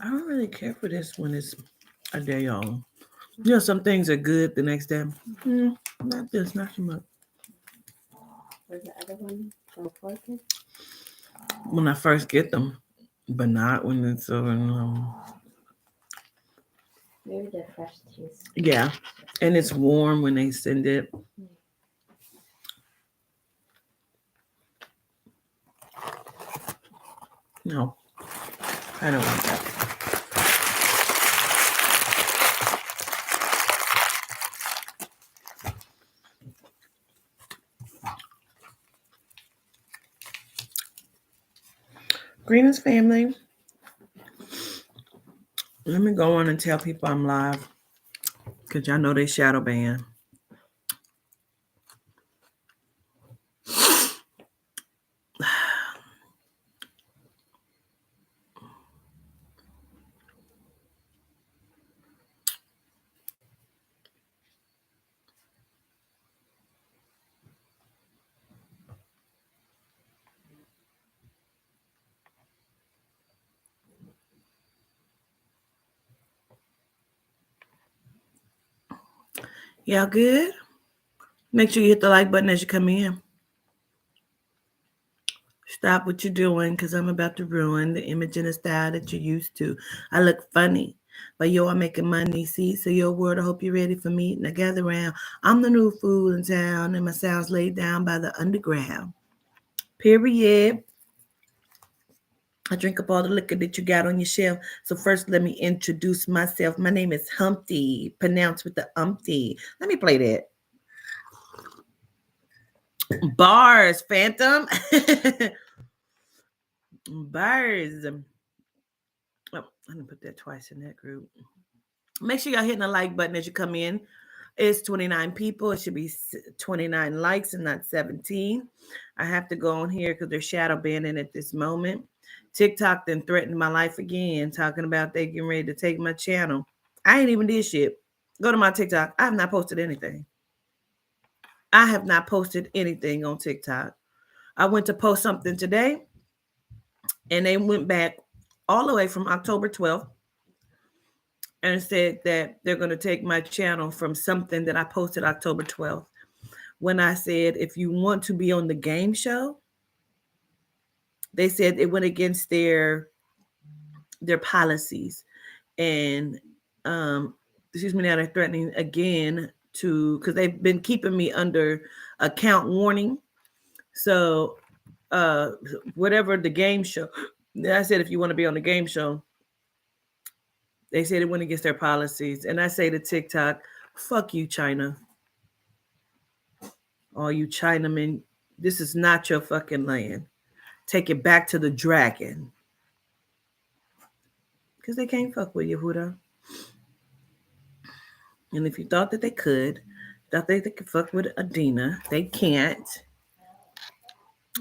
I don't really care for this when it's a day on. You know, some things are good the next day. Not this, not too much. Where's the other one? From Fortune? When I first get them, but not when it's Maybe the fresh taste. yeah, and it's warm when they send it. No, I don't want that. Greenest family. Let me go on and tell people I'm live because y'all know they shadow ban. Y'all good? Make sure you hit the like button as you come in. Stop what you're doing because I'm about to ruin the image and the style that you're used to. I look funny, but yo, I'm making money. See, so your word, I hope you're ready for me. Now gather around. I'm the new fool in town, and my sound's laid down by the underground. Period. I drink up all the liquor that you got on your shelf. So first, let me introduce myself. My name is Humpty, pronounced with the umpty. Let me play that. Bars, Phantom. Bars. Oh, I'm gonna put that twice in that group. Make sure y'all hitting the like button as you come in. It's 29 people. It should be 29 likes and not 17. I have to go on here because they're shadow banning at this moment. TikTok then threatened my life again, talking about they getting ready to take my channel. I ain't even did shit. Go to my TikTok. I have not posted anything. I have not posted anything on TikTok. I went to post something today, and they went back all the way from October 12th and said that they're going to take my channel from something that I posted October 12th. When I said, if you want to be on the game show, they said it went against their policies. And excuse me, now they're threatening again to, because they've been keeping me under account warning. So uh whatever the game show, I said, if you want to be on the game show, they said it went against their policies. And I say to TikTok, fuck you, China. All you Chinamen, this is not your fucking land. Take it back to the dragon. Because they can't fuck with Yehuda. And if you thought that they could, thought they could fuck with Adina, they can't.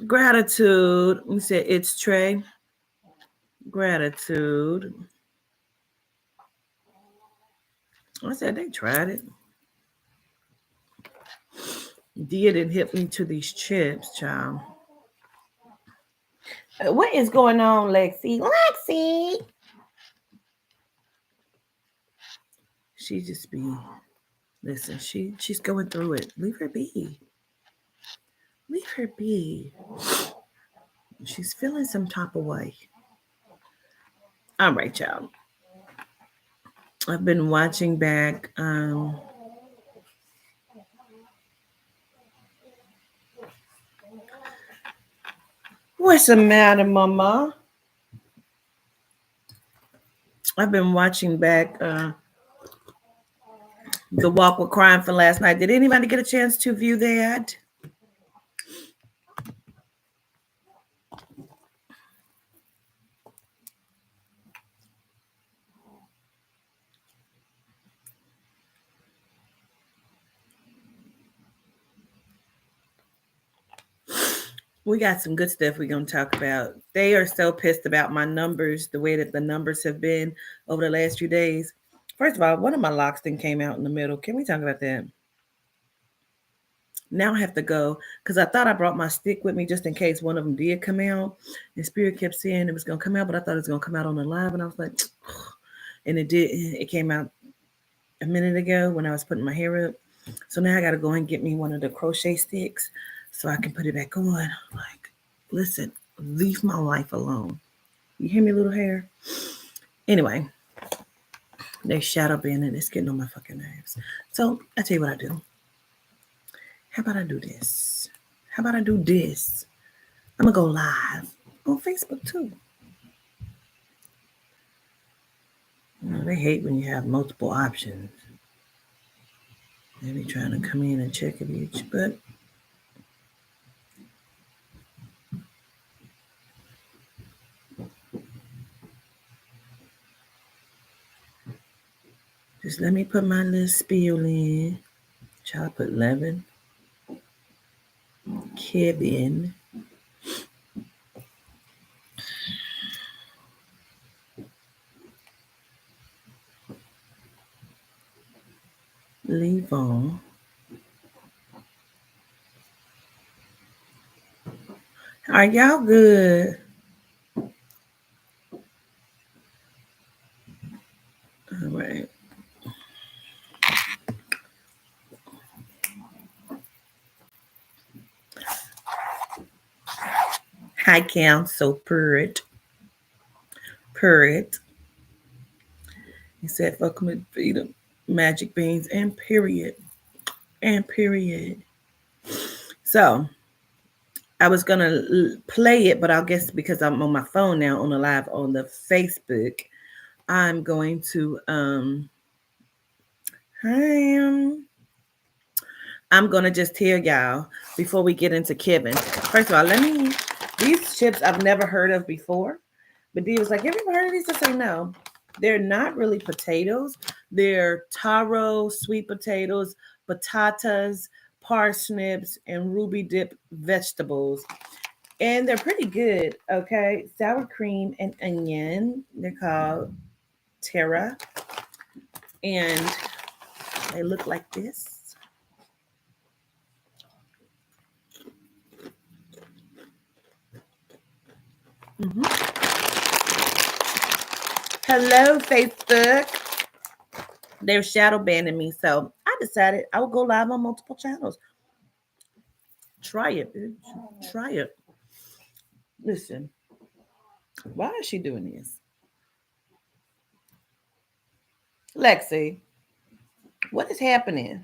Gratitude. We said it's Trey. Gratitude. I said they tried it. Dia didn't hit me to these chips, child. What is going on, Lexi? Lexi! She just be, listen, she's going through it. Leave her be. Leave her be. She's feeling some type of way. All right, y'all. I've been watching back what's the matter, mama? I've been watching back The Walk with Crime for last night. Did anybody get a chance to view that? We got some good stuff we're going to talk about. They are so pissed about my numbers, the way that the numbers have been over the last few days. First of all, one of my locks then came out in the middle. Can we talk about that? Now I have to go because I thought I brought my stick with me just in case one of them did come out. And Spirit kept saying it was gonna come out, but I thought it was gonna come out on the live, and I was like, and it did. It came out a minute ago when I was putting my hair up. So now I gotta go and get me one of the crochet sticks so I can put it back on. Like, listen, leave my life alone. You hear me, little hair? Anyway, they shadow banning. It's getting on my fucking nerves. So I tell you what I do. How about I do this? How about I do this? I'm gonna go live on Facebook too. You know, they hate when you have multiple options. They be trying to come in and check it each, but just let me put my little spiel in. Try to put Levin, Kevin, Levon. Are y'all good? All right. Hi, Council Purrit. Purrit. He said, fuck him and feed him magic beans and period. And period. So I was gonna play it, but I guess because I'm on my phone now on the live on the Facebook, I'm going to hi, I'm gonna just tell y'all before we get into Kevin. First of all, these chips I've never heard of before. But Dee was like, have you ever heard of these? I say no. They're not really potatoes. They're taro, sweet potatoes, batatas, parsnips, and ruby dip vegetables. And they're pretty good, okay? Sour cream and onion. They're called Terra. And they look like this. Mm-hmm. Hello, Facebook. They're shadow banning me, so I decided I would go live on multiple channels. Try it, bitch. Try it. Listen, why is she doing this? Lexi, what is happening?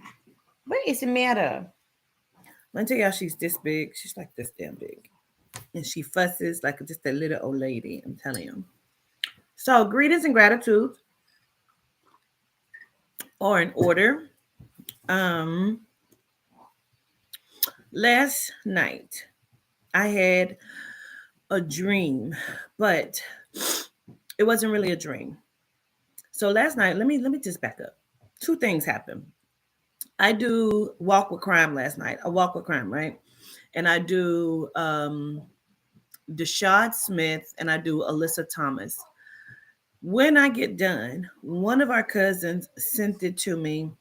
What is the matter? Let me tell y'all, she's this big. She's like this damn big. And she fusses like just a little old lady. I'm telling you. So, greetings and gratitude are in order. Um, Last night I had a dream, but it wasn't really a dream. So last night, let me just back up. Two things happened. I do walk with crime last night. I walk with crime, right? And I do Deshad Smith and I do Alyssa Thomas. When I get done, one of our cousins sent it to me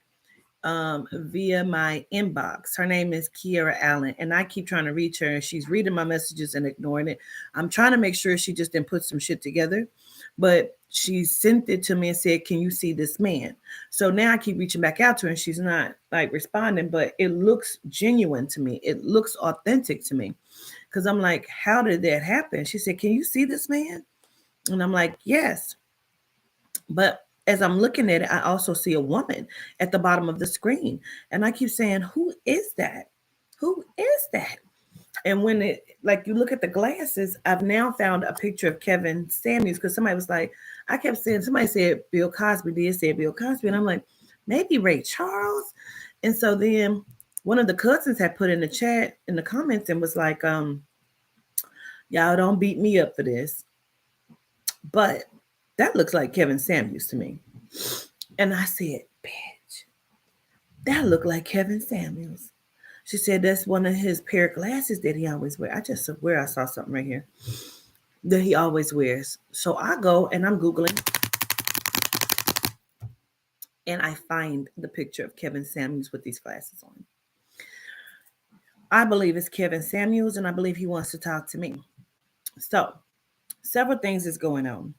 via my inbox. Her name is Kiera Allen, and I keep trying to reach her, and she's reading my messages and ignoring it. I'm trying to make sure she just didn't put some shit together, but she sent it to me and said, "Can you see this man?" So now I keep reaching back out to her, and she's not like responding, but it looks genuine to me. It looks authentic to me because I'm like, "How did that happen?" She said, "Can you see this man?" And I'm like, "Yes." But as I'm looking at it, I also see a woman at the bottom of the screen. And I keep saying, who is that? Who is that? And when it, like, you look at the glasses, I've now found a picture of Kevin Samuels because somebody was like, I kept saying, somebody said Bill Cosby did say Bill Cosby. And I'm like, maybe Ray Charles. And so then one of the cousins had put in the chat in the comments and was like, y'all don't beat me up for this. But that looks like Kevin Samuels to me. And I said, bitch, that looked like Kevin Samuels. She said that's one of his pair of glasses that he always wears. I just swear I saw something right here that he always wears. So I go and I'm Googling and I find the picture of Kevin Samuels with these glasses on. I believe it's Kevin Samuels, and I believe he wants to talk to me. So, several things is going on.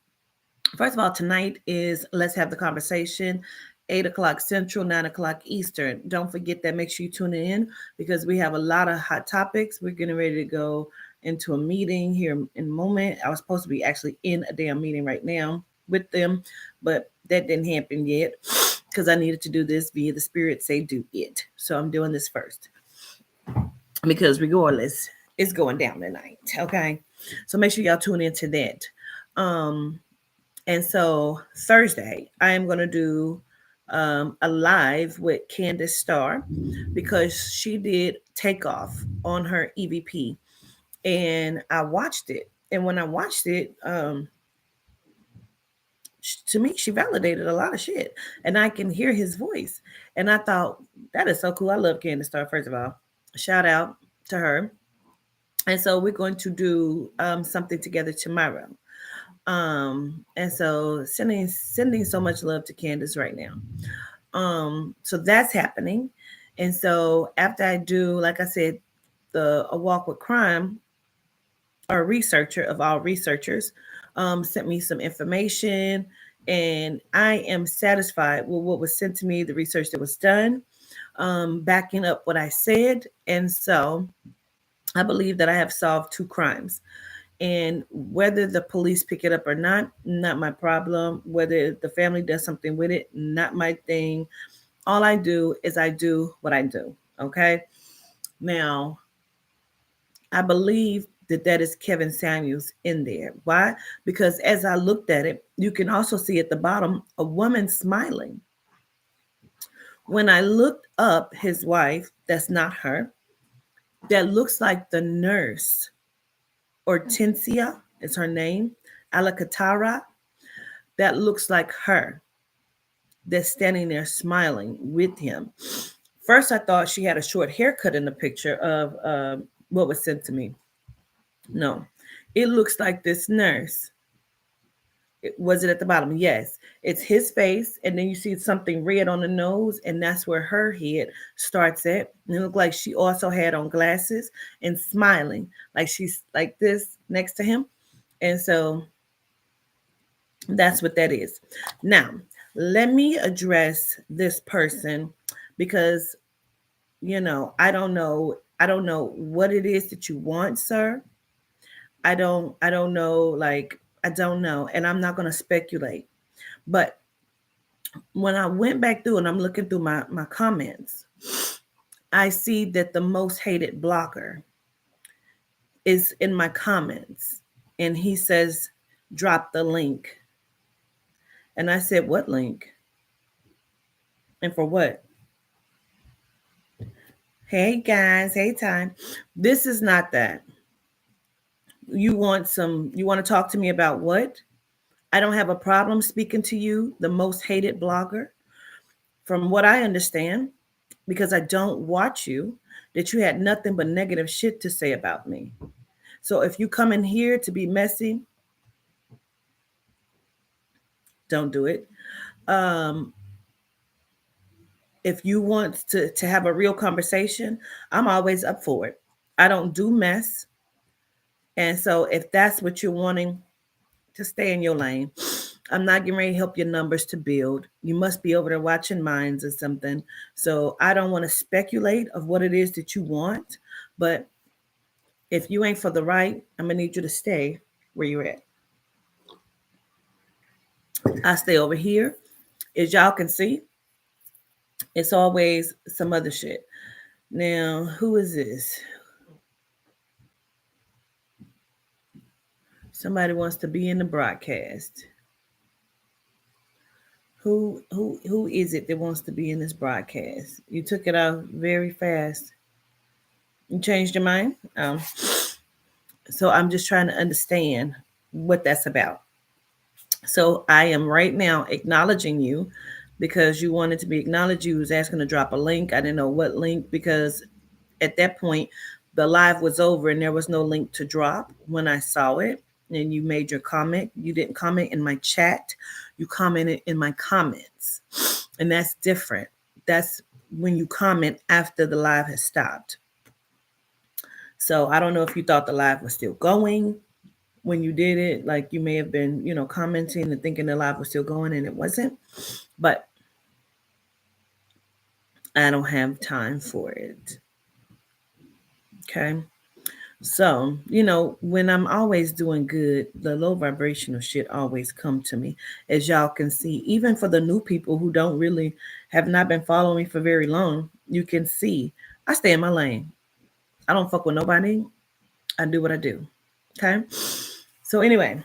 First of all, tonight is Let's Have the Conversation, 8 o'clock Central, 9 o'clock Eastern. Don't forget that. Make sure you tune in because we have a lot of hot topics. We're getting ready to go into a meeting here in a moment. I was supposed to be actually in a damn meeting right now with them, but that didn't happen yet because I needed to do this via the Spirit say do it. So I'm doing this first because regardless, it's going down tonight. Okay. So make sure y'all tune into that. Um, and so Thursday, I am going to do a live with Candace Starr because she did Takeoff on her EVP. And I watched it. And when I watched it, to me, she validated a lot of shit. And I can hear his voice. And I thought, that is so cool. I love Candace Starr, first of all. Shout out to her. And so we're going to do something together tomorrow. And so sending so much love to Candace right now. So that's happening. And so after I do, like I said, the A Walk with Crime, our researcher of all researchers, sent me some information, and I am satisfied with what was sent to me, the research that was done, backing up what I said. And so I believe that I have solved two crimes. And whether the police pick it up or not my problem. Whether the family does something with it, not my thing. All I do is I do what I do. Okay. Now, I believe that that is Kevin Samuels in there. Why? Because as I looked at it, you can also see at the bottom a woman smiling. When I looked up his wife, that's not her. That looks like the nurse. Hortensia is her name. Alcatara. That looks like her. That's standing there smiling with him. First, I thought she had a short haircut in the picture of what was sent to me. No, it looks like this nurse. Was it at the bottom? Yes. It's his face, and then you see something red on the nose, and that's where her head starts at. And it looked like she also had on glasses and smiling, like she's like this next to him. And so that's what that is. Now, let me address this person because I don't know what it is that you want, sir. I don't know, like I don't know, and I'm not going to speculate. But when I went back through and I'm looking through my comments, I see that the most hated blogger is in my comments, and he says drop the link. And I said, what link? And for what? Hey guys, hey time. This is not that. You want to talk to me about what? I don't have a problem speaking to you, the most hated blogger. From what I understand, because I don't watch you, that you had nothing but negative shit to say about me. So if you come in here to be messy, don't do it. Um, if you want to have a real conversation, I'm always up for it. I don't do mess. And so if that's what you're wanting, to stay in your lane. I'm not getting ready to help your numbers to build. You must be over there watching minds or something. So I don't want to speculate of what it is that you want. But if you ain't for the right, I'm gonna need you to stay where you're at. I stay over here. As y'all can see, it's always some other shit. Now, who is this? Somebody wants to be in the broadcast. Who is it that wants to be in this broadcast? You took it out very fast. You changed your mind? So I'm just trying to understand what that's about. So I am right now acknowledging you because you wanted to be acknowledged. You was asking to drop a link. I didn't know what link because at that point the live was over and there was no link to drop when I saw it. And you made your comment. You didn't comment in my chat. You commented in my comments. And that's different. That's when you comment after the live has stopped. So I don't know if you thought the live was still going when you did it. Like you may have been, commenting and thinking the live was still going and it wasn't. But I don't have time for it. Okay. So, when I'm always doing good, the low vibrational shit always come to me. As y'all can see, even for the new people who don't really have not been following me for very long, you can see I stay in my lane. I don't fuck with nobody. I do what I do. Okay. So anyway,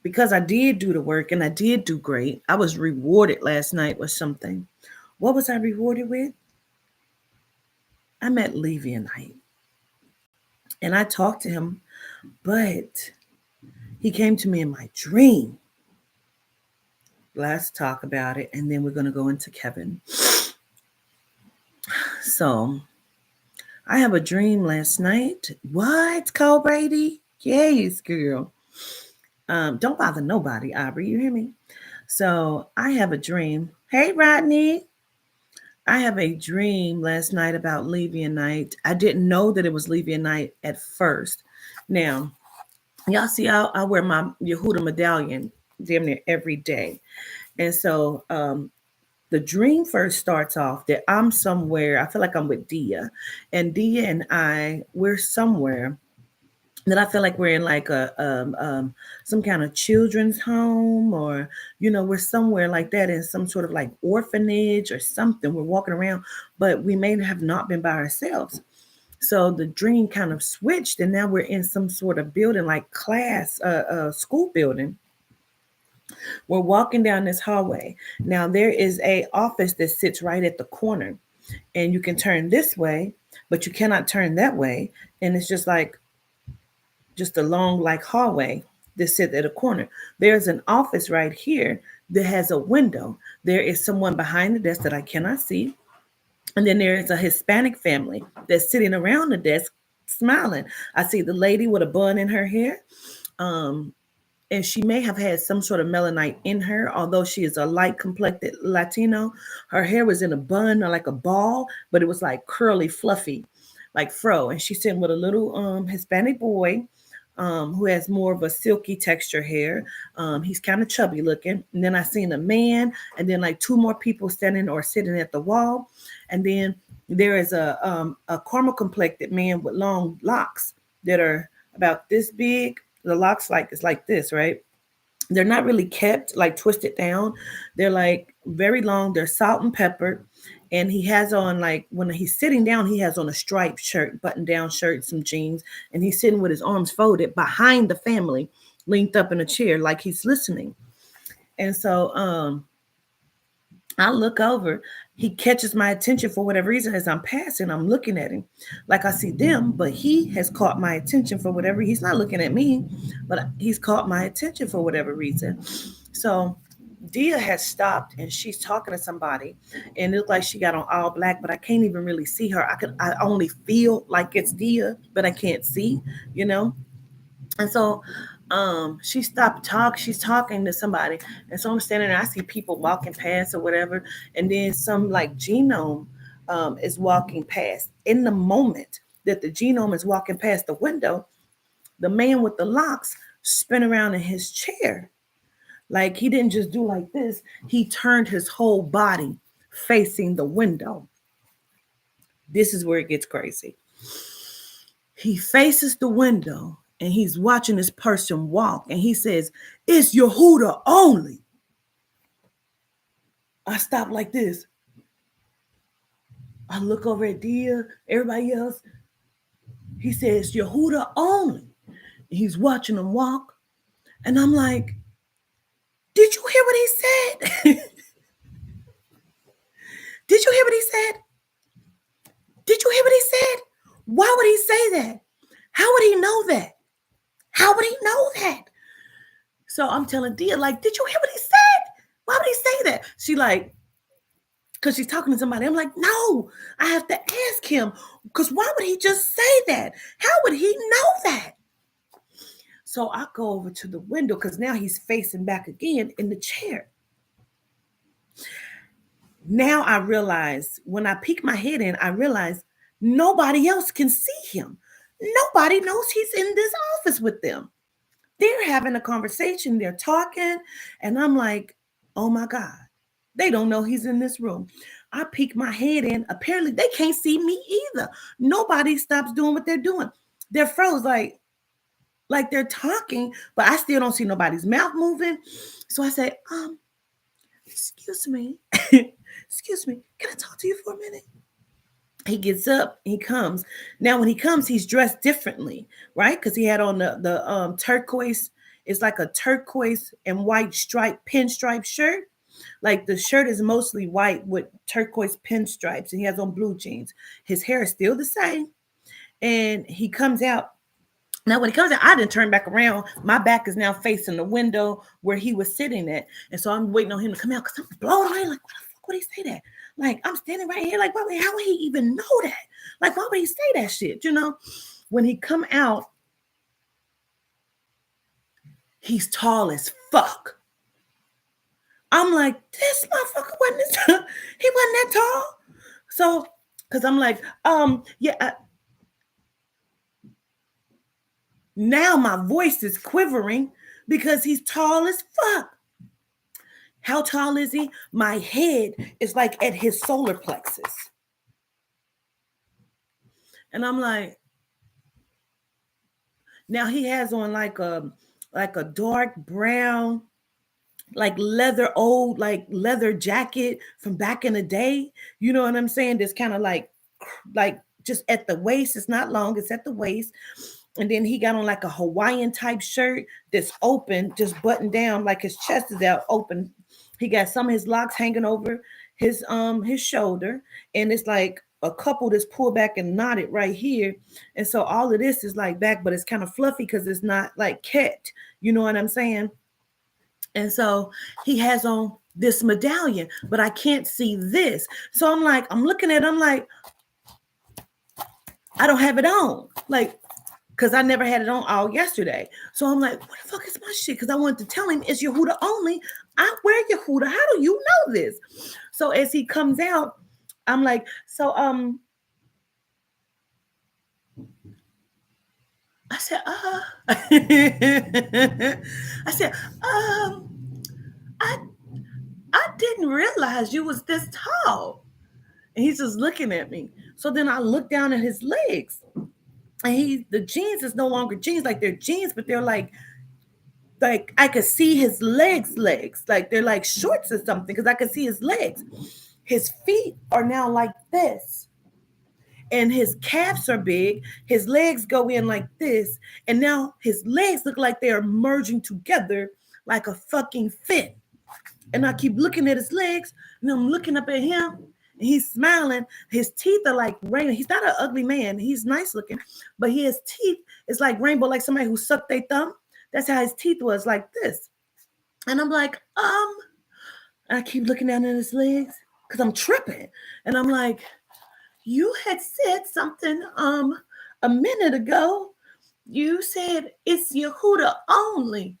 because I did do the work and I did do great, I was rewarded last night with something. What was I rewarded with? I met Levionite and I talked to him, but he came to me in my dream. Let's talk about it, and then we're going to go into Kevin. So, I have a dream last night. What, Cole Brady? Yes, girl. Don't bother nobody, Aubrey. You hear me? So, I have a dream. Hey, Rodney. I have a dream last night about Levionite. I didn't know that it was Levionite at first. Now, y'all see, I wear my Yehuda medallion damn near every day. And so the dream first starts off that I'm somewhere. I feel like I'm with Dia, and Dia and we're somewhere that I feel like we're in like a some kind of children's home, or we're somewhere like that in some sort of like orphanage or something. We're walking around, but we may have not been by ourselves. So the dream kind of switched, and now we're in some sort of building, like class, school building. We're walking down this hallway. Now there is a office that sits right at the corner, and you can turn this way, but you cannot turn that way. And it's just a long like hallway that sits at a corner. There's an office right here that has a window. There is someone behind the desk that I cannot see. And then there is a Hispanic family that's sitting around the desk smiling. I see the lady with a bun in her hair. Um, and she may have had some sort of melanite in her, although she is a light complected Latino. Her hair was in a bun or like a ball, but it was like curly, fluffy, like fro. And she's sitting with a little Hispanic boy who has more of a silky texture hair. He's kind of chubby looking. And then I seen a man, and then like two more people standing or sitting at the wall. And then there is a caramel complected man with long locks that are about this big. The locks like it's like this, right? They're not really kept like twisted down. They're like very long. They're salt and peppered. And he has on, like, when he's sitting down, he has on a striped shirt, button down shirt, some jeans, and he's sitting with his arms folded behind the family, linked up in a chair, like he's listening. And so I look over. He catches my attention for whatever reason as I'm passing. I'm looking at him like I see them, but he has caught my attention for whatever. He's not looking at me, but he's caught my attention for whatever reason. So Dia has stopped and she's talking to somebody, and it looks like she got on all black, but I can't even really see her. I only feel like it's Dia, but I can't see, you know. And so she stopped she's talking to somebody, and so I'm standing there. I see people walking past or whatever, and then some like genome is walking past. In the moment that the genome is walking past the window, the man with the locks spin around in his chair. Like, he didn't just do like this, he turned his whole body facing the window. This is where it gets crazy. He faces the window and he's watching this person walk, and he says, "It's Yehuda only." I stop like this. I look over at Dia, everybody else. He says, "Yehuda only." He's watching them walk. And I'm like, did you hear what he said? Did you hear what he said? Did you hear what he said? Why would he say that? How would he know that? How would he know that? So I'm telling Dia, like, did you hear what he said? Why would he say that? She like, because she's talking to somebody. I'm like, no, I have to ask him, because why would he just say that? How would he know that? So I go over to the window, because now he's facing back again in the chair. Now I realize, when I peek my head in, I realize nobody else can see him. Nobody knows he's in this office with them. They're having a conversation, they're talking, and I'm like, oh my God, they don't know he's in this room. I peek my head in. Apparently, they can't see me either. Nobody stops doing what they're doing. They're froze like they're talking, but I still don't see nobody's mouth moving. So I say, excuse me, excuse me, can I talk to you for a minute? He gets up, he comes. Now, when he comes, he's dressed differently, right? Because he had on the turquoise. It's like a turquoise and white stripe pinstripe shirt. Like the shirt is mostly white with turquoise pinstripes, and he has on blue jeans. His hair is still the same, and he comes out. Now, when he comes out, I didn't turn back around. My back is now facing the window where he was sitting at, and so I'm waiting on him to come out because I'm blown away. Like, what the fuck would he say that? Like, I'm standing right here. Like, how would he even know that? Like, why would he say that shit? When he come out, he's tall as fuck. I'm like, this motherfucker he wasn't that tall. So, because I'm like, yeah. Now my voice is quivering because he's tall as fuck. How tall is he? My head is like at his solar plexus. And I'm like, now he has on like a dark brown, like leather jacket from back in the day. You know what I'm saying? This kind of like just at the waist. It's not long, it's at the waist. And then he got on like a Hawaiian type shirt that's open, just buttoned down, like his chest is out open. He got some of his locks hanging over his shoulder, and it's like a couple that's pulled back and knotted right here. And so all of this is like back, but it's kind of fluffy because it's not like kept. You know what I'm saying? And so he has on this medallion, but I can't see this. So I'm looking at it, I'm like, I don't have it on. Like, because I never had it on all yesterday. So I'm like, what the fuck is my shit? Because I wanted to tell him it's Yehuda only. I wear Yehuda. How do you know this? So as he comes out, I'm like, I said, I said, I didn't realize you was this tall. And he's just looking at me. So then I look down at his legs. And the jeans is no longer jeans, like they're jeans, but they're like I could see his legs, like they're like shorts or something, because I could see his legs. His feet are now like this, and his calves are big. His legs go in like this, and now his legs look like they are merging together like a fucking fin. And I keep looking at his legs, and I'm looking up at him. He's smiling. His teeth are like rainbow. He's not an ugly man. He's nice looking, but his teeth is like rainbow, like somebody who sucked their thumb. That's how his teeth was, like this. And I'm like, and I keep looking down at his legs because I'm tripping. And I'm like, you had said something a minute ago. You said it's Yehuda only.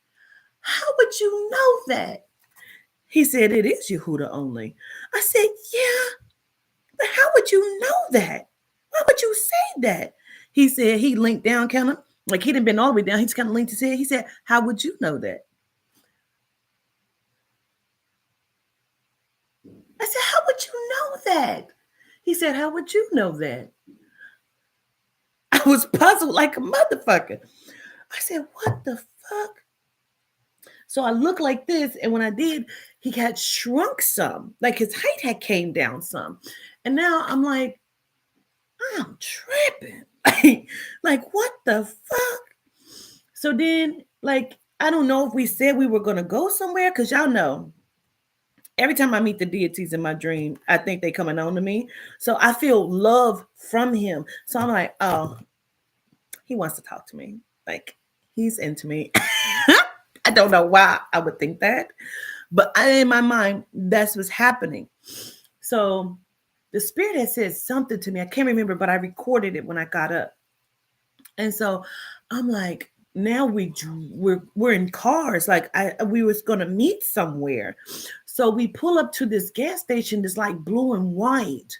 How would you know that? He said, it is Yehuda only. I said, yeah. But how would you know that? Why would you say that? He said, he linked down kind of, like he didn't been all the way down. He just kind of linked his head. He said, how would you know that? I said, how would you know that? He said, how would you know that? I was puzzled like a motherfucker. I said, what the fuck? So I looked like this, and when I did, he had shrunk some. Like his height had came down some. And now I'm like, I'm tripping. Like, what the fuck? So then, like, I don't know if we said we were going to go somewhere, because y'all know, every time I meet the deities in my dream, I think they coming on to me. So I feel love from him. So I'm like, oh, he wants to talk to me. Like, he's into me. I don't know why I would think that, but in my mind, that's what's happening. So the spirit had said something to me. I can't remember, but I recorded it when I got up. And so I'm like, now we're in cars. Like we was gonna meet somewhere. So we pull up to this gas station that's like blue and white.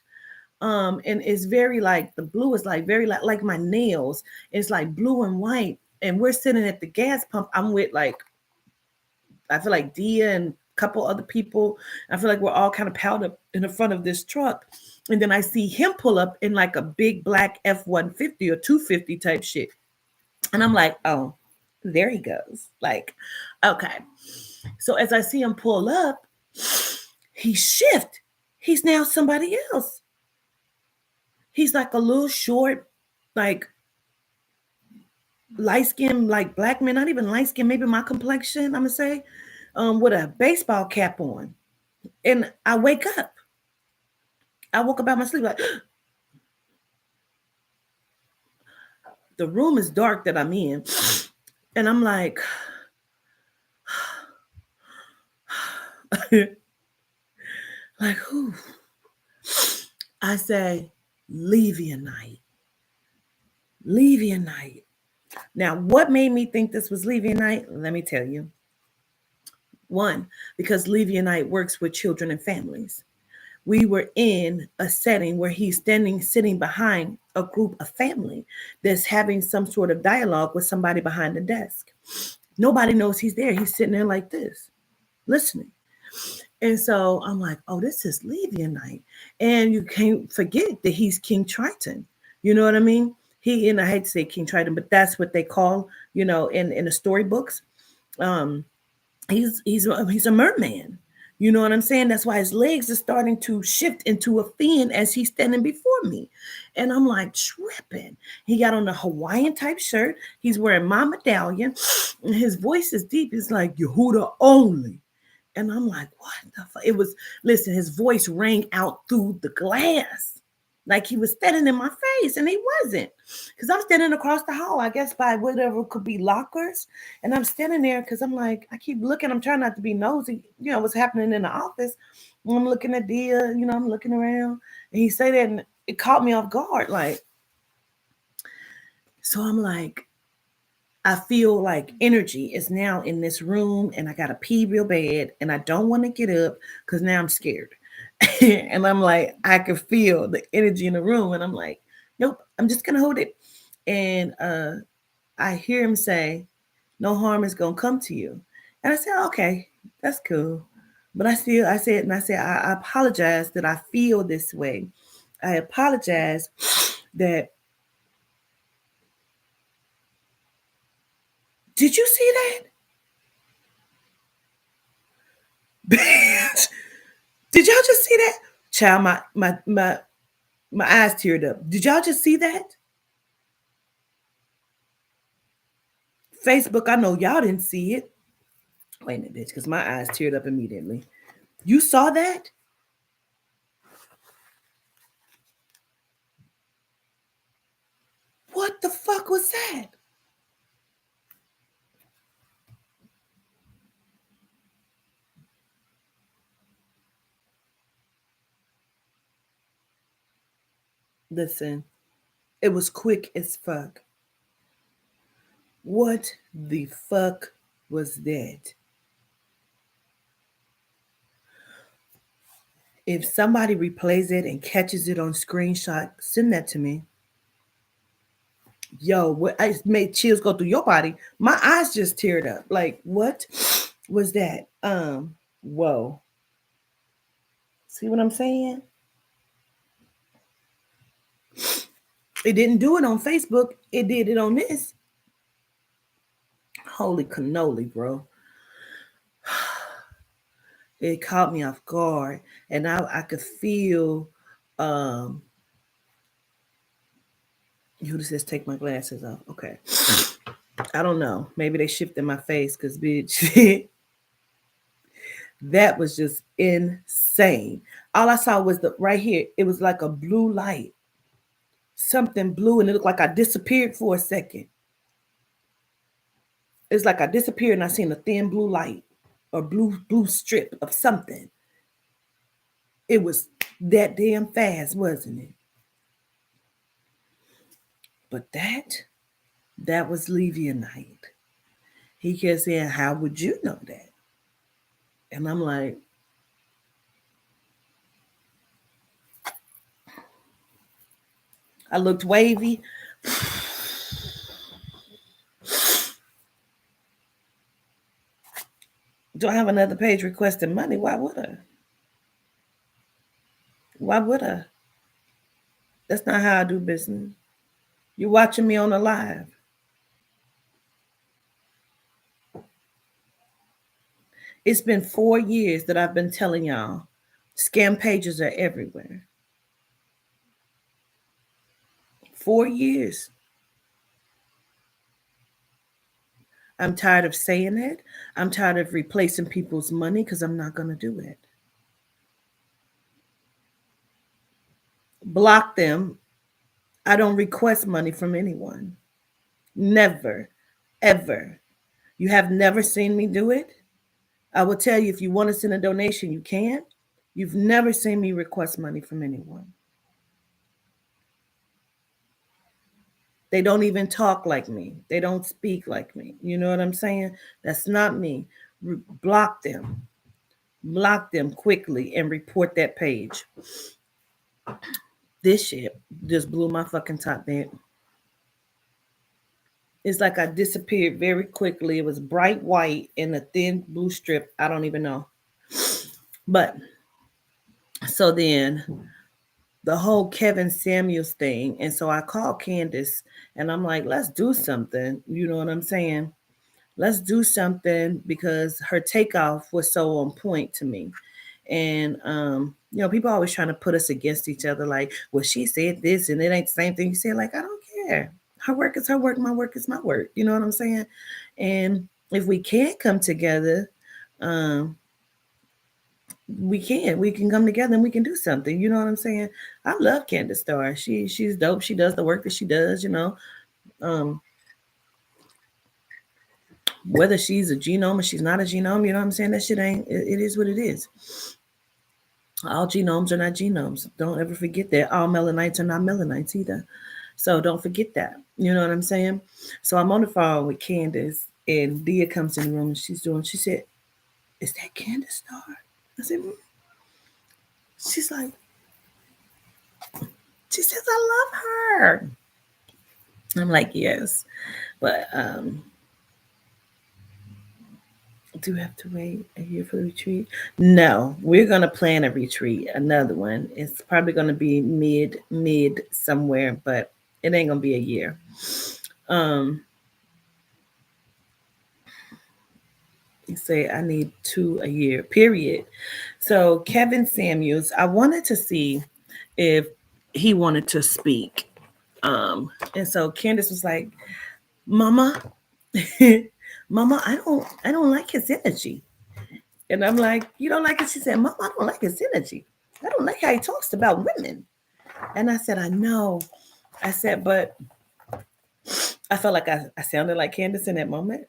And it's very like the blue is like very like my nails. It's like blue and white. And we're sitting at the gas pump. I'm with like I feel like Dia and a couple other people. I feel like we're all kind of piled up in the front of this truck. And then I see him pull up in like a big black F-150 or 250 type shit. And I'm like, oh, there he goes. Like, okay. So as I see him pull up, he shift. He's now somebody else. He's like a little short, like light skin, like black man, not even light skin, maybe my complexion, I'm gonna say, with a baseball cap on. And I wake up. I woke up out my sleep like the room is dark that I'm in. And I'm like, like who? I say, Levionite. Levionite. Now, what made me think this was Levionite? Let me tell you. One, because Levionite works with children and families. We were in a setting where he's sitting behind a group of family that's having some sort of dialogue with somebody behind the desk. Nobody knows he's there. He's sitting there like this, listening. And so I'm like, oh, this is Levionite. And you can't forget that he's King Triton. You know what I mean? And I hate to say King Triton, but that's what they call, in the storybooks. Um, he's a merman. You know what I'm saying? That's why his legs are starting to shift into a fin as he's standing before me. And I'm like tripping. He got on a Hawaiian type shirt. He's wearing my medallion. And his voice is deep. It's like Yehuda only. And I'm like, what the fuck? It was, listen, his voice rang out through the glass. Like he was standing in my face, and he wasn't. Because I'm standing across the hall, I guess by whatever could be lockers. And I'm standing there because I'm like, I keep looking. I'm trying not to be nosy, what's happening in the office. And I'm looking at Dia, I'm looking around. And he said that, and it caught me off guard. Like, so I'm like, I feel like energy is now in this room, and I got to pee real bad, and I don't want to get up because now I'm scared. And I'm like, I can feel the energy in the room, and I'm like, nope, I'm just gonna hold it. And I hear him say, "No harm is gonna come to you," and I said, "Okay, that's cool." But I apologize that I feel this way. I apologize that. Did you see that? Bitch. Did y'all just see that? Child, my eyes teared up. Did y'all just see that? Facebook, I know y'all didn't see it. Wait a minute, bitch, because my eyes teared up immediately. You saw that? What the fuck was that? Listen, it was quick as fuck. What the fuck was that? If somebody replays it and catches it on screenshot, send that to me. Yo, what I made chills go through your body. My eyes just teared up. Like, what was that? Whoa. See what I'm saying? It didn't do it on Facebook. It did it on this. Holy cannoli, bro. It caught me off guard. And I could feel who says take my glasses off. Okay. I don't know. Maybe they shifted my face because bitch. That was just insane. All I saw was the right here. It was like a blue light. Something blue, and it looked like I disappeared for a second. It's like I disappeared and I seen a thin blue light or blue strip of something. It was that damn fast, wasn't it? But that was Levionite. He kept saying, "How would you know that?" And I'm like, I looked wavy. Do I have another page requesting money? Why would I? Why would I? That's not how I do business. You're watching me on the live. It's been 4 years that I've been telling y'all scam pages are everywhere. 4 years. I'm tired of saying it. I'm tired of replacing people's money because I'm not going to do it. Block them. I don't request money from anyone. Never, ever. You have never seen me do it. I will tell you if you want to send a donation, you can. You've never seen me request money from anyone. They don't even talk like me. They don't speak like me. You know what I'm saying? That's not me. Block them. Block them quickly and report that page. This shit just blew my fucking top, man. It's like I disappeared very quickly. It was bright white in a thin blue strip. I don't even know. But so then the whole Kevin Samuels thing. And so I called Candace and I'm like, let's do something. You know what I'm saying? Let's do something because her takeoff was so on point to me. And people always trying to put us against each other, like, well, she said this and it ain't the same thing you said. Like, I don't care. Her work is her work, my work is my work. You know what I'm saying? And if we can't come together, um, we can come together and we can do something. You know what I'm saying? I love Candace Starr. She's dope. She does the work that she does, um whether she's a genome or she's not a genome, you know what I'm saying? That shit ain't it is what it is. All genomes are not genomes. Don't ever forget that. All melanites are not melanites either. So don't forget that. You know what I'm saying? So I'm on the phone with Candace and Dia comes in the room and she said, is that Candace Starr? I said, "Mm." She's like, she says, I love her. I'm like, yes. But do we have to wait a year for the retreat? No, we're gonna plan a retreat, another one. It's probably gonna be mid somewhere, but it ain't gonna be a year. Um, you say I need 2 a year, period. So Kevin Samuels, I wanted to see if he wanted to speak. And so Candace was like, Mama, Mama, I don't like his energy. And I'm like, you don't like it? She said, Mom, I don't like his energy. I don't like how he talks about women. And I said, I know. I said, but I felt like I sounded like Candace in that moment.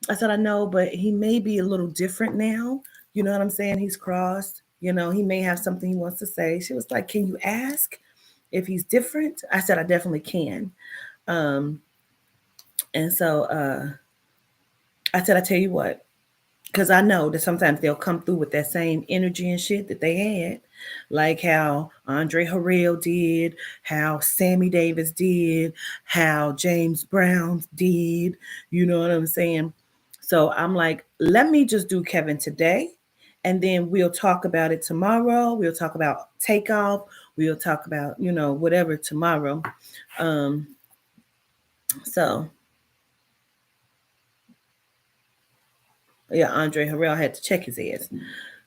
I said, I know, but he may be a little different now. You know what I'm saying? He's crossed. He may have something he wants to say. She was like, can you ask if he's different? I said, I definitely can. Um, and so I said, I tell you what, because I know that sometimes they'll come through with that same energy and shit that they had, like how Andre Harrell did, how Sammy Davis did, how James Brown did. You know what I'm saying? So I'm like, let me just do Kevin today, and then we'll talk about it tomorrow. We'll talk about takeoff. We'll talk about whatever tomorrow. Um, so yeah, Andre Harrell had to check his ass.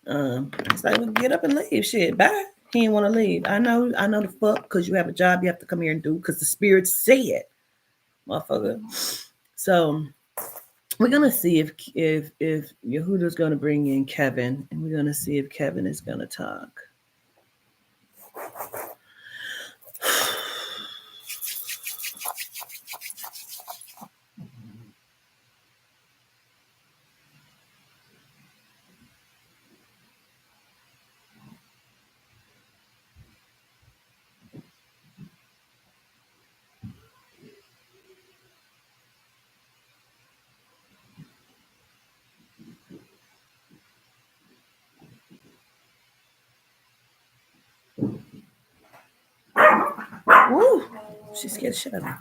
It's like, well, get up and leave. Shit, bye. He didn't want to leave. I know the fuck, because you have a job you have to come here and do, because the spirits say it, motherfucker. So we're gonna see if Yehuda's gonna bring in Kevin, and we're gonna see if Kevin is gonna talk. She scared the shit out of me.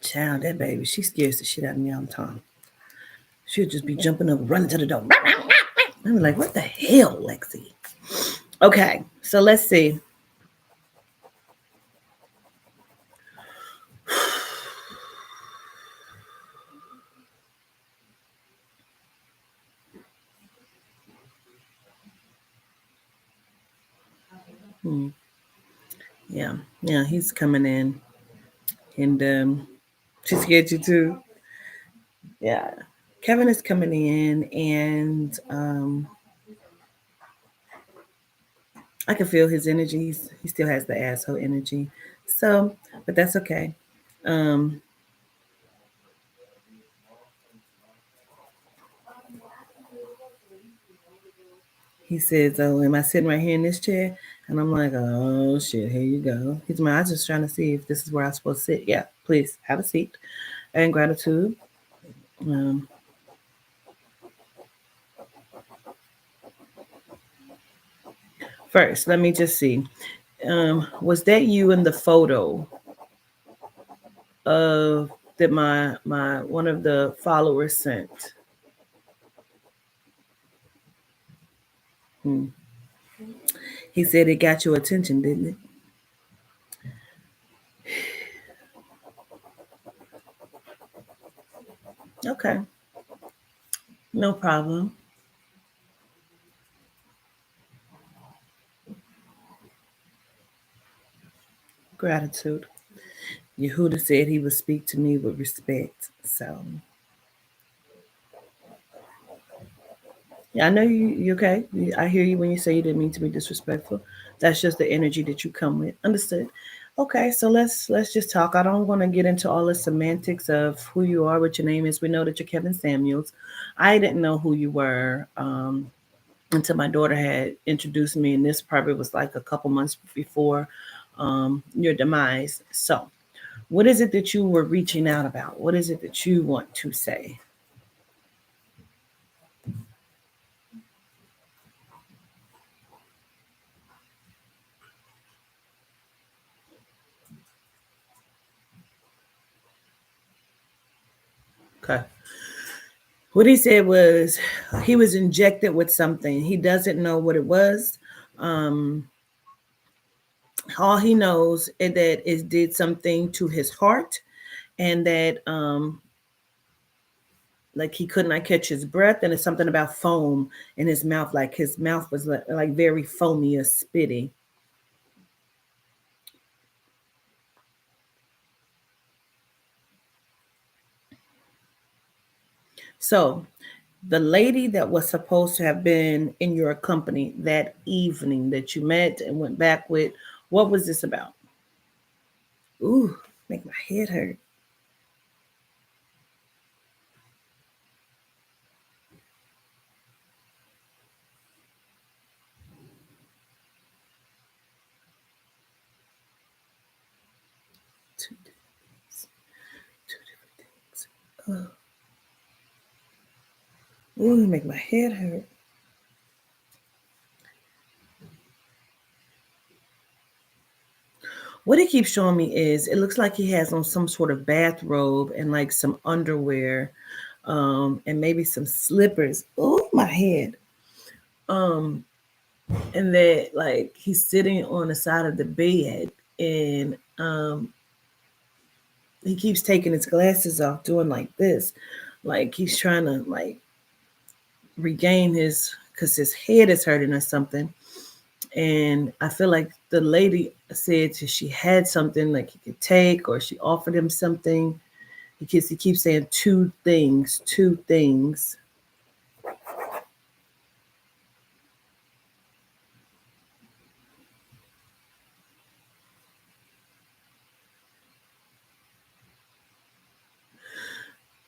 Child, that baby, she scares the shit out of me all the time. She'll just be jumping up, running to the door. I'm like, what the hell, Lexi? Okay, so let's see. Hmm. Yeah, yeah, he's coming in, and she scared you too. Yeah, Kevin is coming in, and I can feel his energy. He still has the asshole energy, so, but that's okay. Um, he says, "Oh, am I sitting right here in this chair?" And I'm like, "Oh shit, here you go." He's like, "I was just trying to see if this is where I'm supposed to sit." Yeah, please have a seat and gratitude. Um, First, let me just see. Was that you in the photo of that my one of the followers sent? Hmm. He said it got your attention, didn't it? Okay, no problem. Gratitude. Yehuda said he would speak to me with respect. So yeah, I know you okay. I hear you when you say you didn't mean to be disrespectful. That's just the energy that you come with. Understood. Okay, so let's just talk. I don't want to get into all the semantics of who you are, what your name is. We know that you're Kevin Samuels. I didn't know who you were until my daughter had introduced me, and this probably was like a couple months before your demise. So, what is it that you were reaching out about? What is it that you want to say? Okay. What he said was he was injected with something. He doesn't know what it was. Um, all he knows is that it did something to his heart, and that like he could not catch his breath, and it's something about foam in his mouth, like his mouth was like very foamy or spitty. So the lady that was supposed to have been in your company that evening that you met and went back with, what was this about? Ooh, make my head hurt. Two, two different things. Ooh, make my head hurt. What it keeps showing me is it looks like he has on some sort of bathrobe and like some underwear, and maybe some slippers. Oh, my head. Um, and that like he's sitting on the side of the bed, and he keeps taking his glasses off, doing like this, like he's trying to like regain his because his head is hurting or something. And I feel like the lady said she had something like he could take, or she offered him something. He keeps saying two things, two things.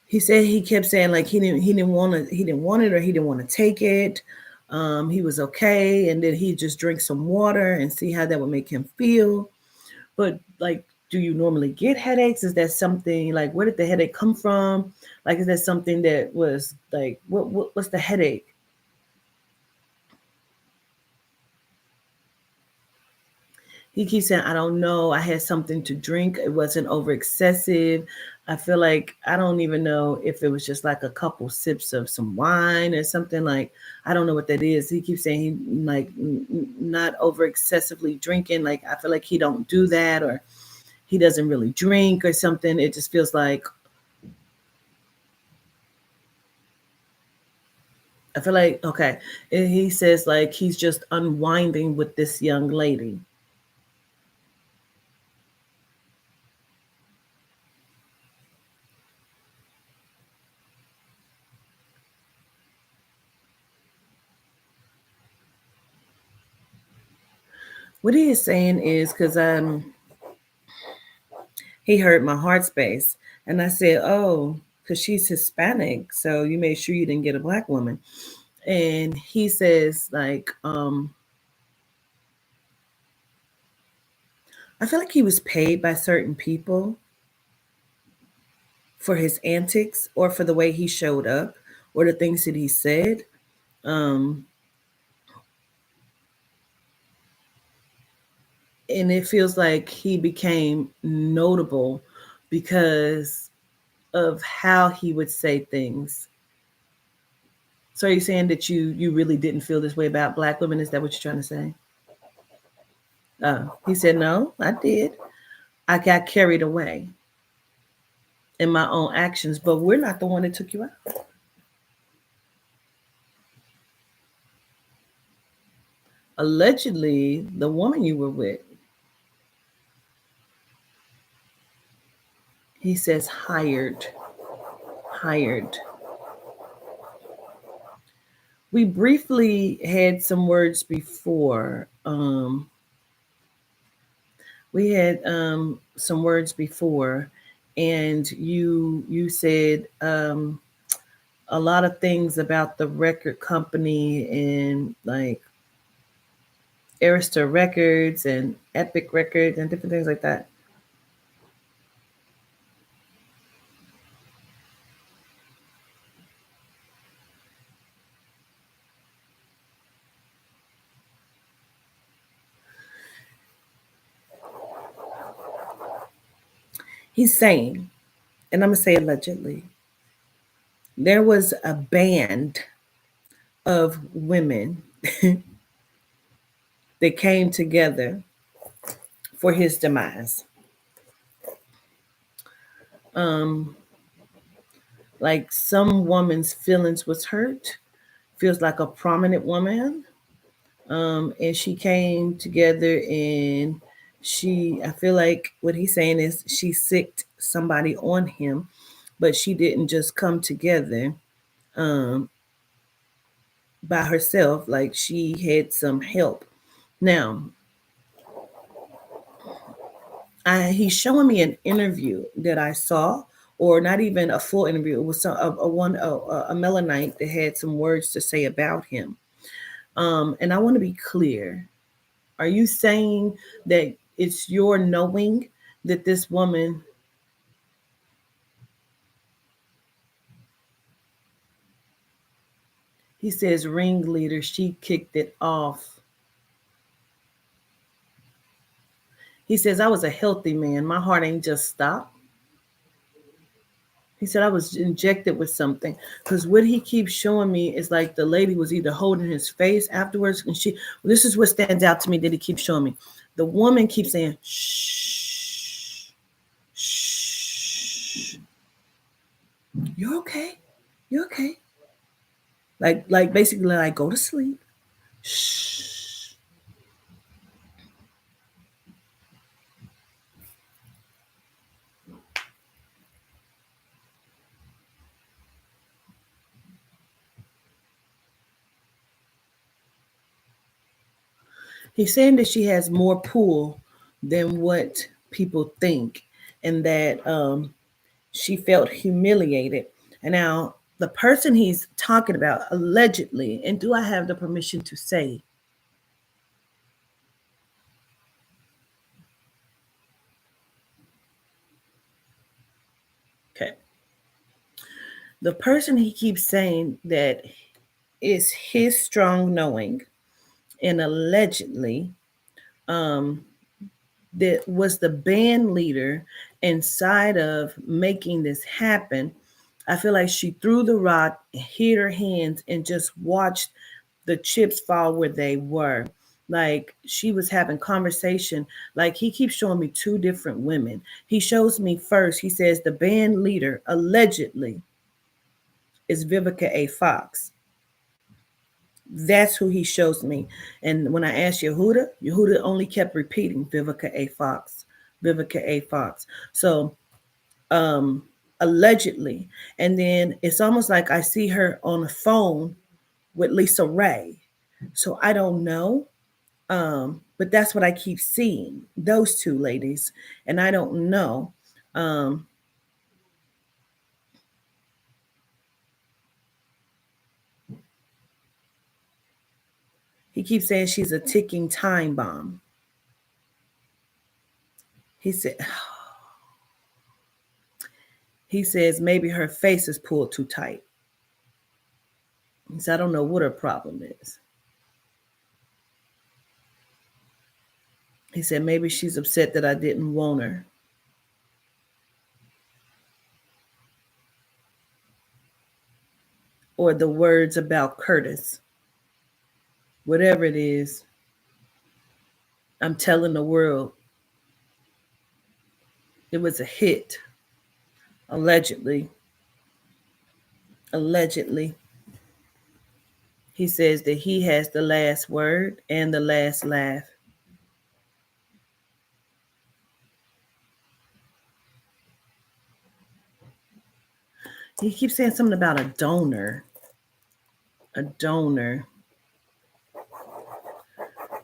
He said he kept saying like he didn't want it, or he didn't want to take it. He was okay, and then he just drink some water and see how that would make him feel. But like, do you normally get headaches? Is that something like, where did the headache come from? Like, is that something that was like, what's the headache? He keeps saying, I don't know. I had something to drink. It wasn't over excessive. I feel like I don't even know if it was just like a couple sips of some wine or something. Like, I don't know what that is. He keeps saying he like not over excessively drinking. Like, I feel like he don't do that, or he doesn't really drink or something. It just feels like, I feel like, okay. And he says like he's just unwinding with this young lady. What he is saying is, because he heard my heart space, and I said, oh, because she's Hispanic, so you made sure you didn't get a black woman. And he says like, I feel like he was paid by certain people for his antics or for the way he showed up or the things that he said. Um, and it feels like he became notable because of how he would say things. So are you saying that you really didn't feel this way about black women? Is that what you're trying to say? He said, no, I did. I got carried away in my own actions, but we're not the one that took you out. Allegedly, the woman you were with, he says, hired. Hired. We briefly had some words before. We had some words before, and you said a lot of things about the record company and like Arista Records and Epic Records and different things like that. He's saying, and I'm gonna say allegedly, there was a band of women that came together for his demise. Um, like some woman's feelings was hurt, feels like a prominent woman. And she came together and I feel like what he's saying is she sicked somebody on him, but she didn't just come together um, by herself. Like she had some help. Now, he's showing me an interview that I saw, or not even a full interview. It was a Melanite that had some words to say about him. And I want to be clear. Are you saying that it's your knowing that this woman, he says, ringleader, she kicked it off. He says, I was a healthy man. My heart ain't just stopped. He said, I was injected with something. Because what he keeps showing me is like the lady was either holding his face afterwards. And this is what stands out to me that he keeps showing me. The woman keeps saying, shh, shh. You're okay. You're okay. Like basically like go to sleep. Shh. He's saying that she has more pull than what people think, and that she felt humiliated. And now the person he's talking about allegedly, and do I have the permission to say? Okay. The person he keeps saying that is his strong knowing and allegedly um, that was the band leader inside of making this happen. I feel like she threw the rock, hit her hands, and just watched the chips fall where they were. Like she was having conversation. Like he keeps showing me two different women. He shows me first, he says the band leader allegedly is Vivica A. Fox. That's who he shows me. And when I asked Yehuda, Yehuda only kept repeating Vivica A. Fox, Vivica A. Fox. So um allegedly. And then it's almost like I see her on the phone with Lisa Ray. So I don't know. But that's what I keep seeing, those two ladies. And I don't know. Um, he keeps saying she's a ticking time bomb. He said he says maybe her face is pulled too tight. He said, I don't know what her problem is. He said maybe she's upset that I didn't want her. Or the words about Curtis. Whatever it is, I'm telling the world it was a hit. Allegedly. Allegedly. He says that he has the last word and the last laugh. He keeps saying something about a donor. A donor.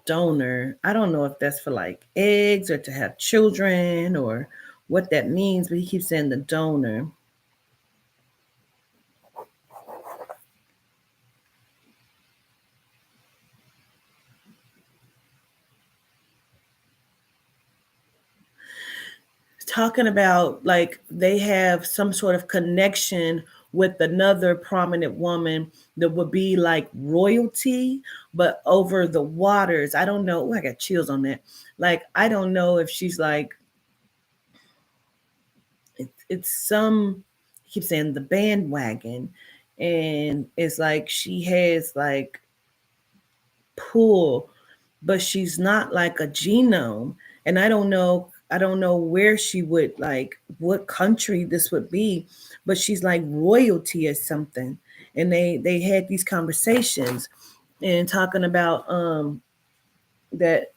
Donor. I don't know if that's for like eggs or to have children or what that means, but he keeps saying the donor. Talking about like they have some sort of connection with another prominent woman that would be like royalty, but over the waters. I don't know. Ooh, I got chills on that. Like, I don't know if she's like, it's some, he keeps saying the bandwagon. And it's like she has like pull, but she's not like a genome. And I don't know where she would like what country this would be, but she's like royalty or something. And they had these conversations and talking about that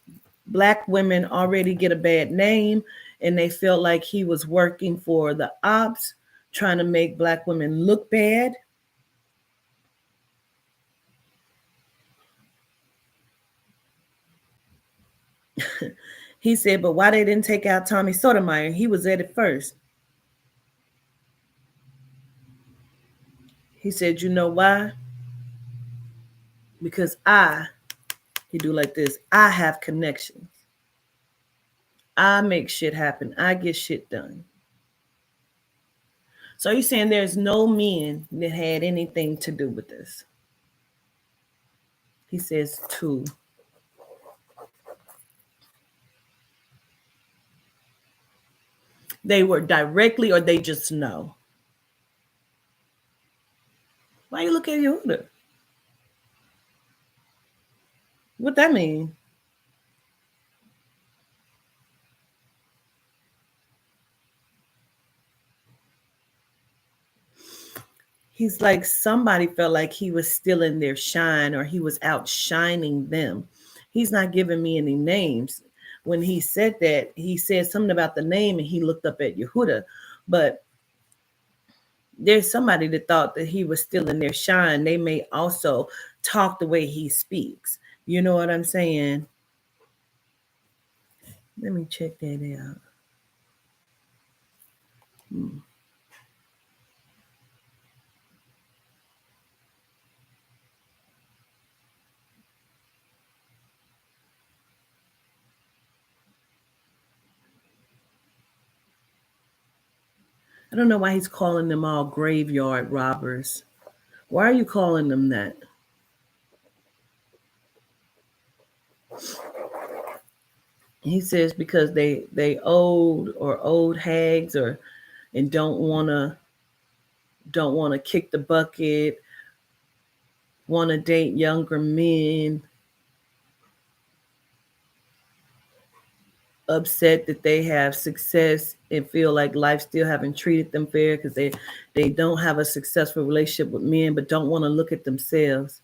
black women already get a bad name, and they felt like he was working for the ops trying to make black women look bad. He said, but why they didn't take out Tommy Sotomayor? He was at it first. He said, you know why? Because he do like this, I have connections. I make shit happen. I get shit done. So you're saying there's no men that had anything to do with this? He says two. They were directly or they just know? Why you look at Yehuda? What that mean? He's like somebody felt like he was stealing their shine or he was outshining them. He's not giving me any names. When he said that, he said something about the name and he looked up at Yehuda. But there's somebody that thought that he was stealing their shine. They may also talk the way he speaks. You know what I'm saying? Let me check that out. Hmm. I don't know why he's calling them all graveyard robbers. Why are you calling them that? He says because they old or old hags or and don't wanna kick the bucket, want to date younger men, upset that they have success and feel like life still haven't treated them fair because they don't have a successful relationship with men but don't want to look at themselves.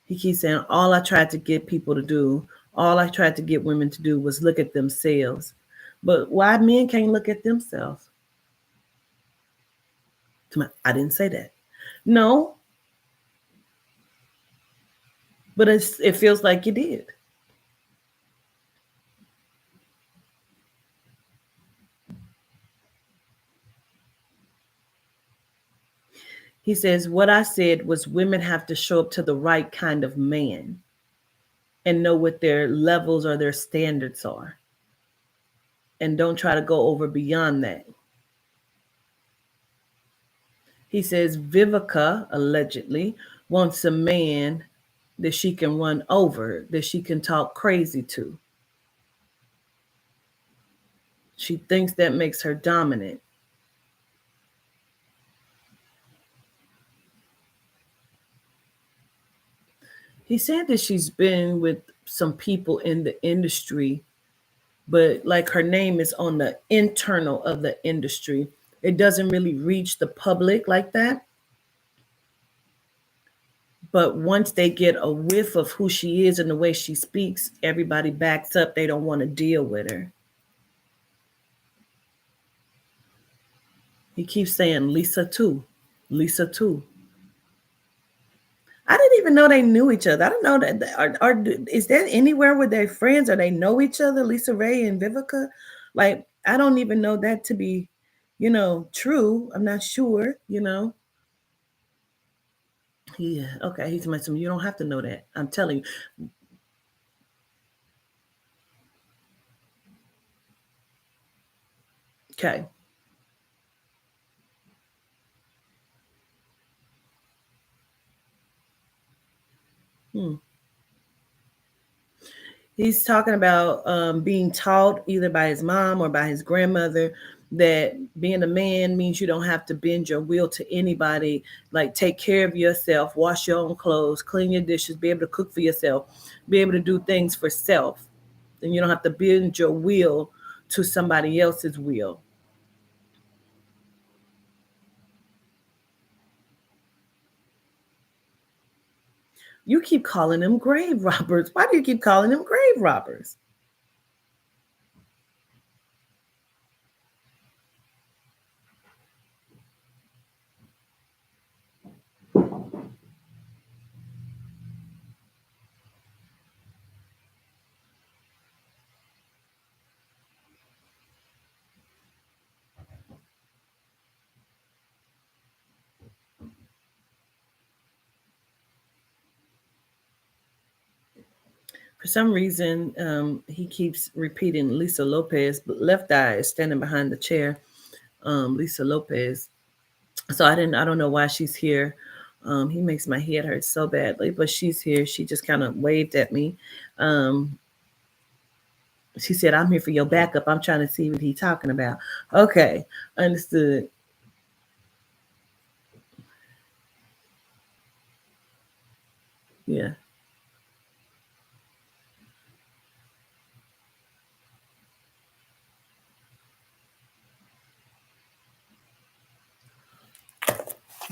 He keeps saying all I tried to get people to do, all I tried to get women to do was look at themselves. But why men can't look at themselves? I didn't say that. No, but it feels like you did. He says, what I said was women have to show up to the right kind of man and know what their levels or their standards are. And don't try to go over beyond that. He says, Vivica allegedly wants a man that she can run over, that she can talk crazy to. She thinks that makes her dominant. He said that she's been with some people in the industry, but like her name is on the internal of the industry. It doesn't really reach the public like that. But once they get a whiff of who she is and the way she speaks, everybody backs up. They don't want to deal with her. He keeps saying Lisa too, Lisa too. I didn't even know they knew each other. I don't know that. Is there anywhere where they're friends or they know each other, Lisa Ray and Vivica? Like I don't even know that to be, true. I'm not sure. Yeah. Okay. He's mentioned you don't have to know that. I'm telling you. Okay. Hmm. He's talking about being taught either by his mom or by his grandmother that being a man means you don't have to bend your will to anybody. Like take care of yourself, wash your own clothes, clean your dishes, be able to cook for yourself, be able to do things for self. And you don't have to bend your will to somebody else's will. You keep calling them grave robbers. Why do you keep calling them grave robbers? For some reason, he keeps repeating Lisa Lopez, but Left Eye is standing behind the chair. Lisa Lopez. So I don't know why she's here. He makes my head hurt so badly, but she's here. She just kind of waved at me. Um, she said, "I'm here for your backup. I'm trying to see what he's talking about." Okay, understood. Yeah.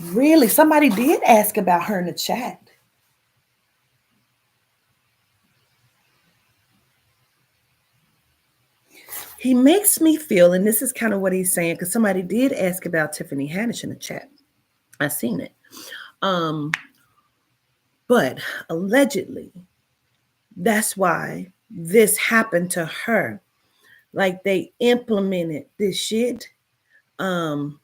Really? Somebody did ask about her in the chat. He makes me feel, and this is kind of what he's saying, because somebody did ask about Tiffany Haddish in the chat. I seen it. Um, but allegedly, that's why this happened to her. Like they implemented this shit. Um,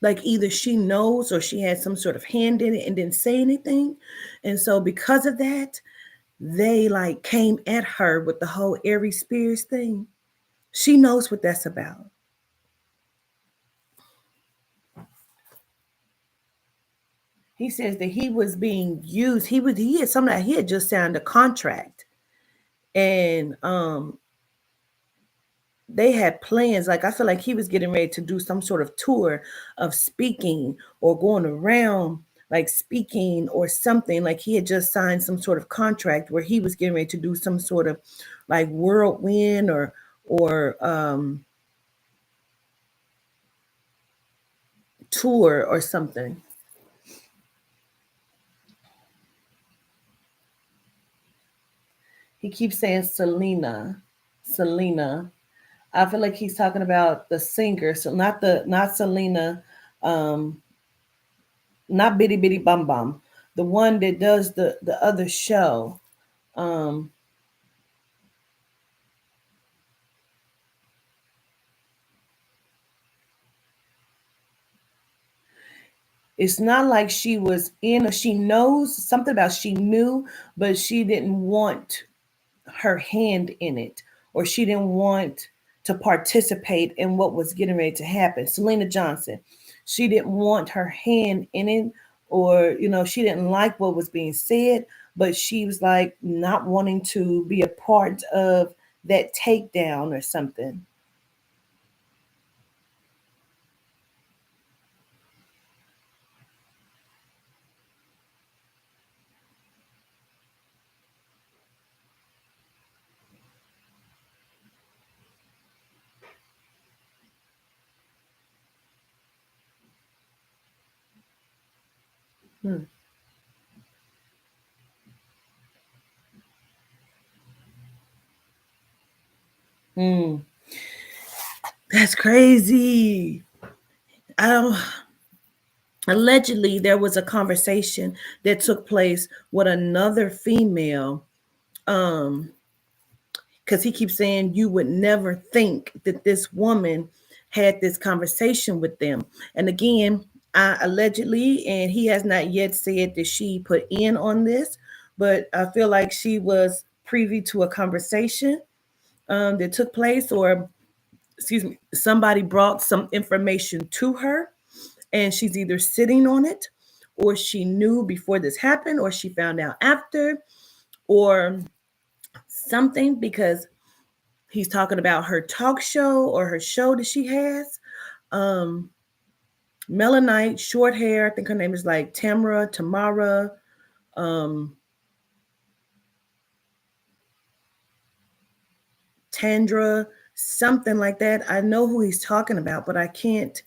like either she knows or she had some sort of hand in it and didn't say anything. And so because of that, they like came at her with the whole Aries Spears thing. She knows what that's about. He says that he was being used. He had something that he had just signed a contract, and they had plans. Like I feel like he was getting ready to do some sort of tour of speaking or going around like speaking or something. Like he had just signed some sort of contract where he was getting ready to do some sort of like whirlwind or tour or something. He keeps saying Selena, Selena. I feel like he's talking about the singer, so not Selena, um, not Bitty Bitty Bum Bum, the one that does the other show. Um, it's not like she was in, or she knows something about she knew, but she didn't want her hand in it, or she didn't want to participate in what was getting ready to happen. Selena Johnson, she didn't want her hand in it, or she didn't like what was being said, but she was like not wanting to be a part of that takedown or something. Hmm. Hmm. That's crazy. I don't. Allegedly, there was a conversation that took place with another female. Um, because he keeps saying you would never think that this woman had this conversation with them. And again, allegedly, and he has not yet said that she put in on this, but I feel like she was privy to a conversation that took place, or excuse me, somebody brought some information to her, and she's either sitting on it, or she knew before this happened, or she found out after, or something, because he's talking about her talk show or her show that she has. Um, Melanite, short hair. I think her name is like Tamara, um, Tandra, something like that. I know who he's talking about, but I can't.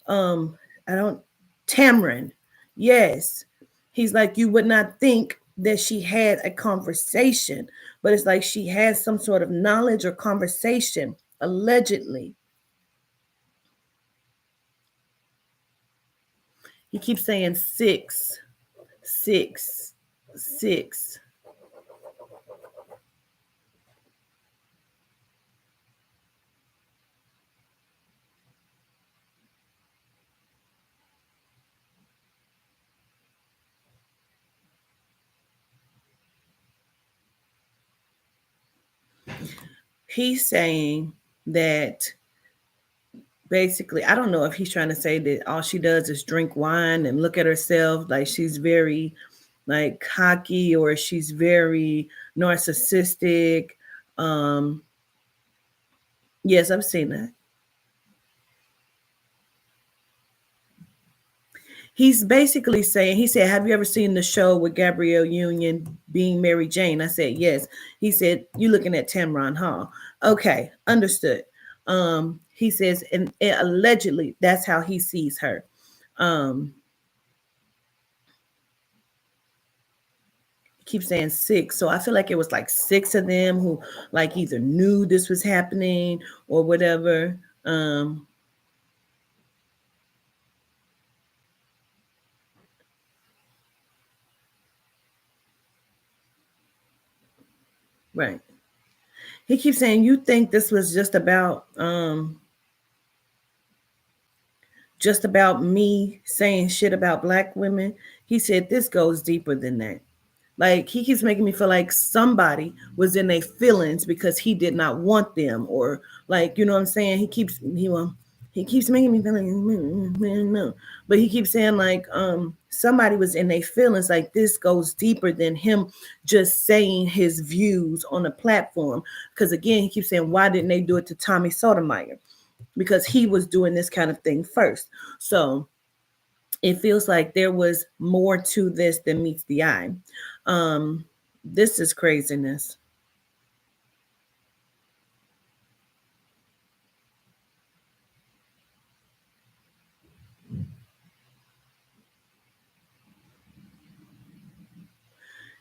Um, I don't. Tamron, yes. He's like, you would not think that she had a conversation, but it's like she has some sort of knowledge or conversation, allegedly. He keeps saying six, six, six. He's saying that basically, I don't know if he's trying to say that all she does is drink wine and look at herself like she's very like cocky, or she's very narcissistic. Um, yes, I've seen that. He's basically saying, he said, have you ever seen the show with Gabrielle Union being Mary Jane? I said, yes. He said, you looking at Tamron Hall. Okay, understood. He says, and allegedly that's how he sees her. Um, keep saying six. So I feel like it was like six of them who like either knew this was happening or whatever. Right. He keeps saying, you think this was just about me saying shit about black women? He said this goes deeper than that. Like he keeps making me feel like somebody was in their feelings because he did not want them, or like you know what I'm saying. He keeps making me feel like no, but he keeps saying like somebody was in their feelings. Like this goes deeper than him just saying his views on a platform. Because again, he keeps saying why didn't they do it to Tommy Sotomayor? Because he was doing this kind of thing first. So it feels like there was more to this than meets the eye. Um, this is craziness.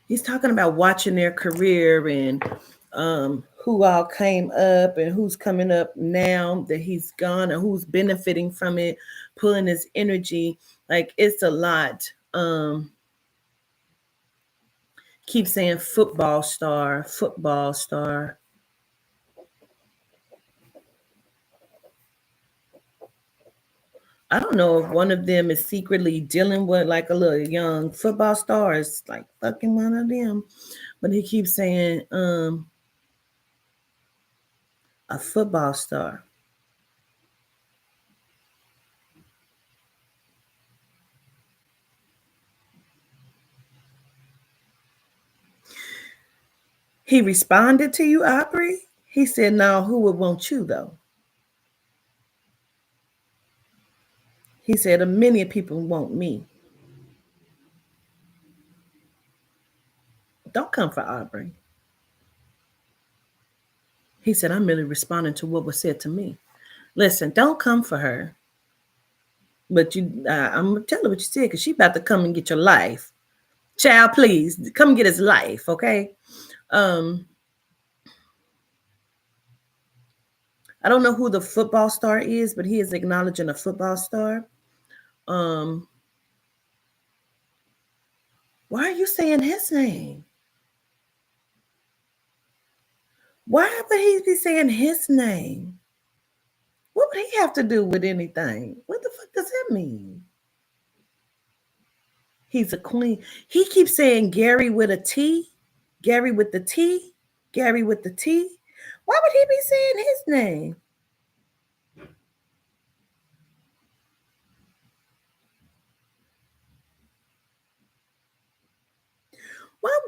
He's talking about watching their career and who all came up and who's coming up now that he's gone and who's benefiting from it, pulling his energy. Like it's a lot. Keep saying football star, football star. I don't know if one of them is secretly dealing with like a little young football star. It's like fucking one of them. But he keeps saying a football star. He responded to you, Aubrey. He said, "Now who would want you though?" He said, "Many people want me." Don't come for Aubrey. He said, "I'm merely responding to what was said to me." Listen, don't come for her. But I'm gonna tell her what you said because she about to come and get your life. Child, please come get his life, okay? Um, I don't know who the football star is, but he is acknowledging a football star. Um, why are you saying his name? Why would he be saying his name? What would he have to do with anything? What the fuck does that mean? He's a queen. He keeps saying Gary with a T, Gary with the T, Gary with the T. Why would he be saying his name? Well,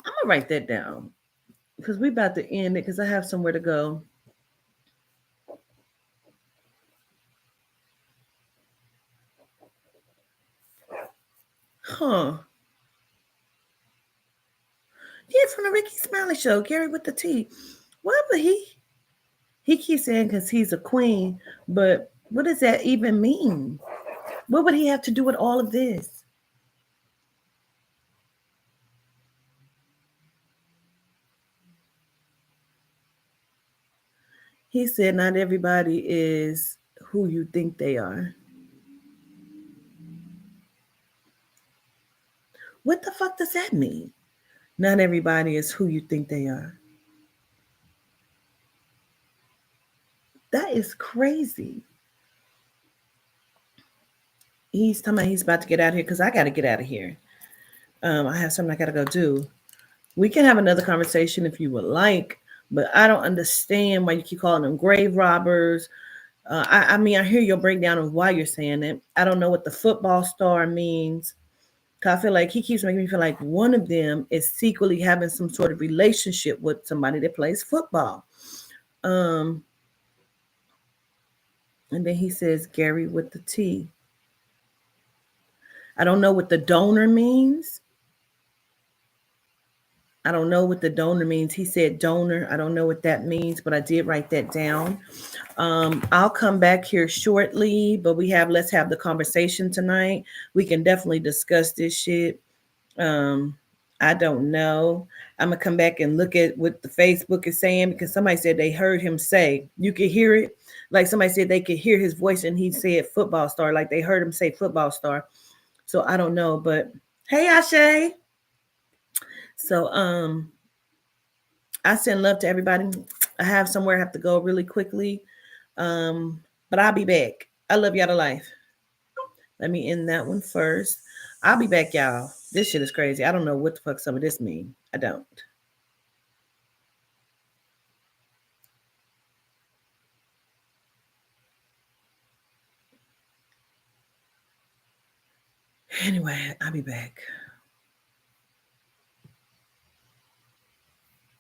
I'm gonna write that down because we about to end it because I have somewhere to go. Huh. Yeah, from the Ricky Smiley show, Gary with the T. What would he keeps saying because he's a queen, but what does that even mean? What would he have to do with all of this? He said not everybody is who you think they are. What the fuck does that mean? Not everybody is who you think they are. That is crazy. He's talking about he's about to get out of here because I got to get out of here. I have something I got to go do. We can have another conversation if you would like, but I don't understand why you keep calling them grave robbers. I mean, I hear your breakdown of why you're saying it. I don't know what the football star means. I feel like he keeps making me feel like one of them is secretly having some sort of relationship with somebody that plays football. Um, and then he says Gary with the T. I don't know what the donor means. I don't know what the donor means. He said donor. I don't know what that means, but I did write that down. I'll come back here shortly, but let's have the conversation tonight. We can definitely discuss this shit. Um, I don't know. I'm gonna come back and look at what the Facebook is saying because somebody said they heard him say you could hear it. Like somebody said they could hear his voice and he said football star, like they heard him say football star. So I don't know, but hey Ashe. So I send love to everybody. I have somewhere I have to go really quickly. Um, but I'll be back. I love y'all to life. Let me end that one first. I'll be back, y'all. This shit is crazy. I don't know what the fuck some of this mean. I don't. Anyway, I'll be back.